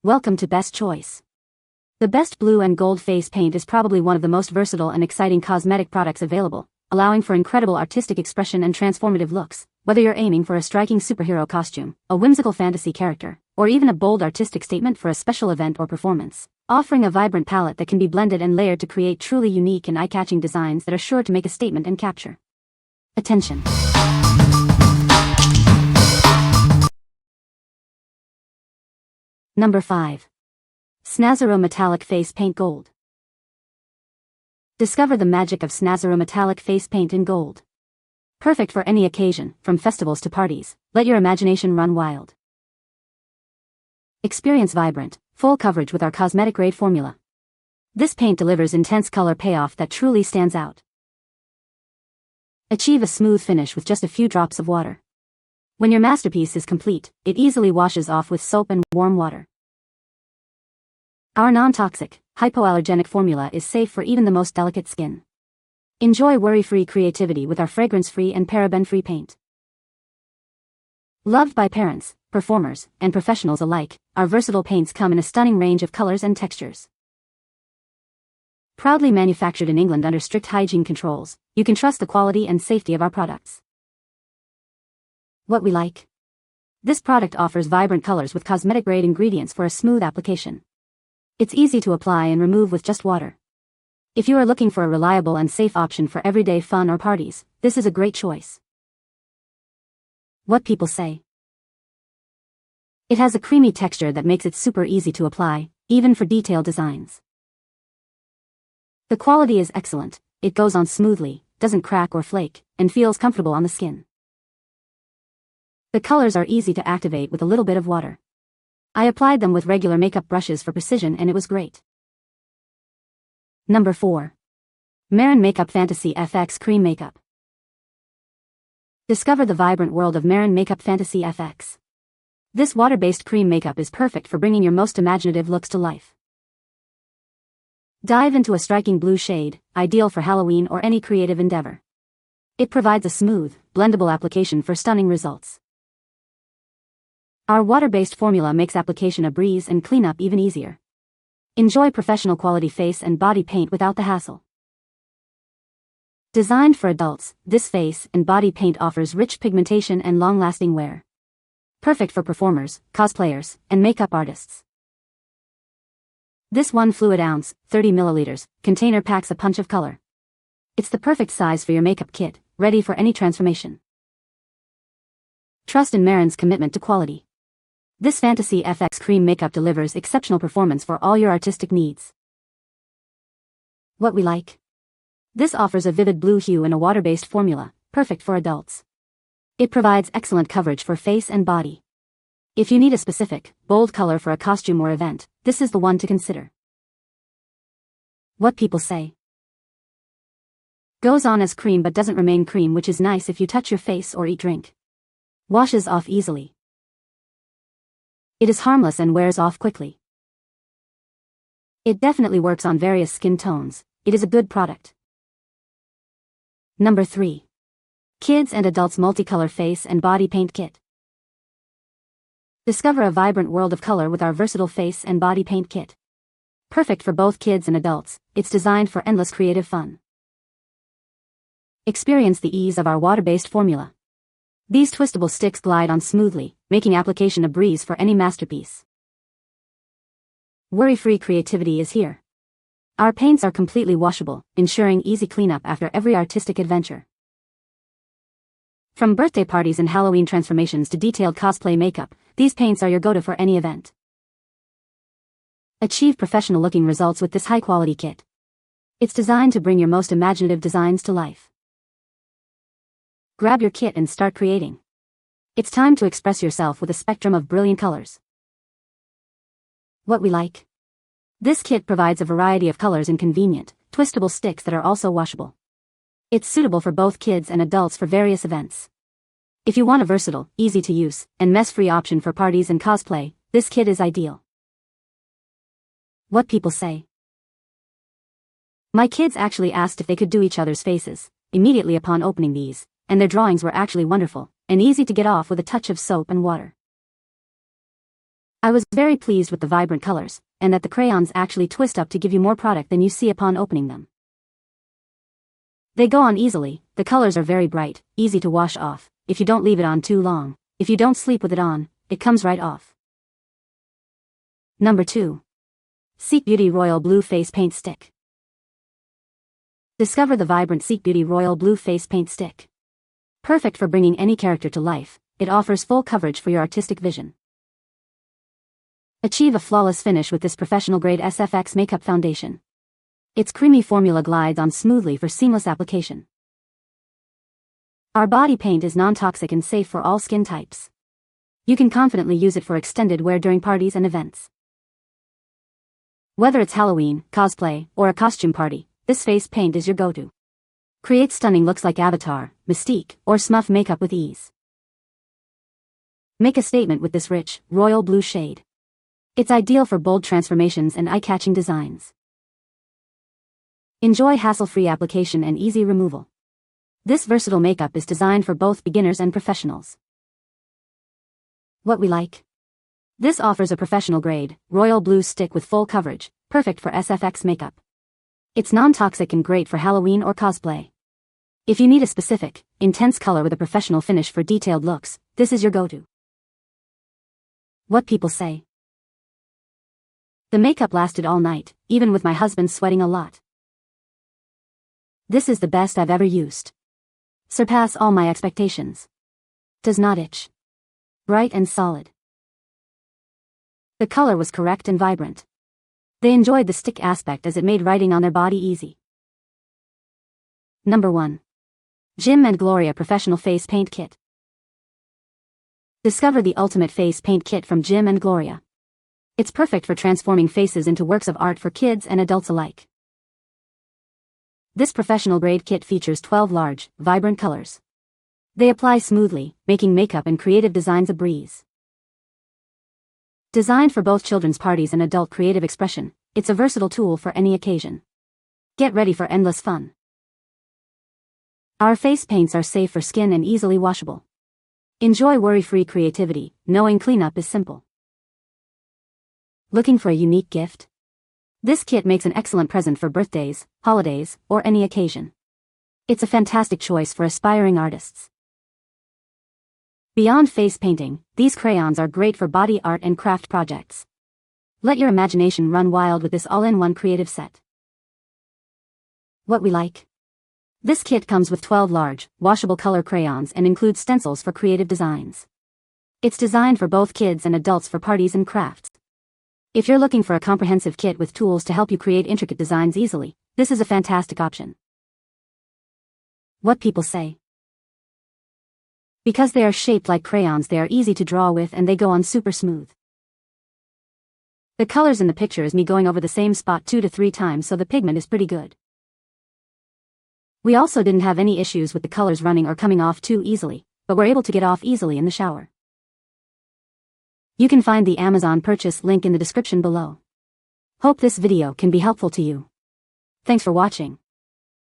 Welcome to Best Choice. The Best Blue and Gold Face Paint is probably one of the most versatile and exciting cosmetic products available, allowing for incredible artistic expression and transformative looks, whether you're aiming for a striking superhero costume, a whimsical fantasy character, or even a bold artistic statement for a special event or performance. Offering a vibrant palette that can be blended and layered to create truly unique and eye-catching designs that are sure to make a statement and capture attention. Number 5. Snazaroo Metallic Face Paint Gold. Discover the magic of Snazaroo Metallic Face Paint in Gold. Perfect for any occasion, from festivals to parties. Let your imagination run wild. Experience vibrant, full coverage with our cosmetic-grade formula. This paint delivers intense color payoff that truly stands out. Achieve a smooth finish with just a few drops of water. When your masterpiece is complete, it easily washes off with soap and warm water. Our non-toxic, hypoallergenic formula is safe for even the most delicate skin. Enjoy worry-free creativity with our fragrance-free and paraben-free paint. Loved by parents, performers, and professionals alike, our versatile paints come in a stunning range of colors and textures. Proudly manufactured in England under strict hygiene controls, you can trust the quality and safety of our products. What we like. This product offers vibrant colors with cosmetic-grade ingredients for a smooth application. It's easy to apply and remove with just water. If you are looking for a reliable and safe option for everyday fun or parties, this is a great choice. What people say. It has a creamy texture that makes it super easy to apply, even for detailed designs. The quality is excellent, it goes on smoothly, doesn't crack or flake, and feels comfortable on the skin. The colors are easy to activate with a little bit of water. I applied them with regular makeup brushes for precision and it was great. Number 4. Mehron Makeup Fantasy FX Cream Makeup. Discover the vibrant world of Mehron Makeup Fantasy FX. This water-based cream makeup is perfect for bringing your most imaginative looks to life. Dive into a striking blue shade, ideal for Halloween or any creative endeavor. It provides a smooth, blendable application for stunning results. Our water-based formula makes application a breeze and cleanup even easier. Enjoy professional quality face and body paint without the hassle. Designed for adults, this face and body paint offers rich pigmentation and long-lasting wear. Perfect for performers, cosplayers, and makeup artists. This 1 fluid ounce, 30 milliliters, container packs a punch of color. It's the perfect size for your makeup kit, ready for any transformation. Trust in Mehron's commitment to quality. This Fantasy FX cream makeup delivers exceptional performance for all your artistic needs. What we like. This offers a vivid blue hue in a water-based formula, perfect for adults. It provides excellent coverage for face and body. If you need a specific, bold color for a costume or event, this is the one to consider. What people say. Goes on as cream but doesn't remain cream, which is nice if you touch your face or eat drink. Washes off easily. It is harmless and wears off quickly. It definitely works on various skin tones. It is a good product. Number 3. Kids and Adults Multicolor Face and Body Paint Kit. Discover a vibrant world of color with our versatile face and body paint kit. Perfect for both kids and adults, it's designed for endless creative fun. Experience the ease of our water-based formula. These twistable sticks glide on smoothly, making application a breeze for any masterpiece. Worry-free creativity is here. Our paints are completely washable, ensuring easy cleanup after every artistic adventure. From birthday parties and Halloween transformations to detailed cosplay makeup, these paints are your go-to for any event. Achieve professional-looking results with this high-quality kit. It's designed to bring your most imaginative designs to life. Grab your kit and start creating. It's time to express yourself with a spectrum of brilliant colors. What we like. This kit provides a variety of colors in convenient, twistable sticks that are also washable. It's suitable for both kids and adults for various events. If you want a versatile, easy-to-use, and mess-free option for parties and cosplay, this kit is ideal. What people say. My kids actually asked if they could do each other's faces immediately upon opening these, and their drawings were actually wonderful, and easy to get off with a touch of soap and water. I was very pleased with the vibrant colors, and that the crayons actually twist up to give you more product than you see upon opening them. They go on easily, the colors are very bright, easy to wash off, if you don't leave it on too long. If you don't sleep with it on, it comes right off. Number 2. CCbeauty Royal Blue Face Paint Stick. Discover the vibrant CCbeauty Royal Blue Face Paint Stick. Perfect for bringing any character to life, it offers full coverage for your artistic vision. Achieve a flawless finish with this professional-grade SFX makeup foundation. Its creamy formula glides on smoothly for seamless application. Our body paint is non-toxic and safe for all skin types. You can confidently use it for extended wear during parties and events. Whether it's Halloween, cosplay, or a costume party, this face paint is your go-to. Create stunning looks like Avatar, Mystique, or Smurf makeup with ease. Make a statement with this rich, royal blue shade. It's ideal for bold transformations and eye-catching designs. Enjoy hassle-free application and easy removal. This versatile makeup is designed for both beginners and professionals. What we like. This offers a professional-grade, royal blue stick with full coverage, perfect for SFX makeup. It's non-toxic and great for Halloween or cosplay. If you need a specific, intense color with a professional finish for detailed looks, this is your go-to. What people say. The makeup lasted all night, even with my husband sweating a lot. This is the best I've ever used. Surpass all my expectations. Does not itch. Bright and solid. The color was correct and vibrant. They enjoyed the stick aspect as it made writing on their body easy. Number 1. Jim&Gloria Professional Face Paint Kit. Discover the ultimate face paint kit from Jim&Gloria. It's perfect for transforming faces into works of art for kids and adults alike. This professional-grade kit features 12 large, vibrant colors. They apply smoothly, making makeup and creative designs a breeze. Designed for both children's parties and adult creative expression, it's a versatile tool for any occasion. Get ready for endless fun. Our face paints are safe for skin and easily washable. Enjoy worry-free creativity, knowing cleanup is simple. Looking for a unique gift? This kit makes an excellent present for birthdays, holidays, or any occasion. It's a fantastic choice for aspiring artists. Beyond face painting, these crayons are great for body art and craft projects. Let your imagination run wild with this all-in-one creative set. What we like. This kit comes with 12 large, washable color crayons and includes stencils for creative designs. It's designed for both kids and adults for parties and crafts. If you're looking for a comprehensive kit with tools to help you create intricate designs easily, this is a fantastic option. What people say. Because they are shaped like crayons, they are easy to draw with and they go on super smooth. The colors in the picture is me going over the same spot 2 to 3 times, so the pigment is pretty good. We also didn't have any issues with the colors running or coming off too easily, but we're able to get off easily in the shower. You can find the Amazon purchase link in the description below. Hope this video can be helpful to you. Thanks for watching.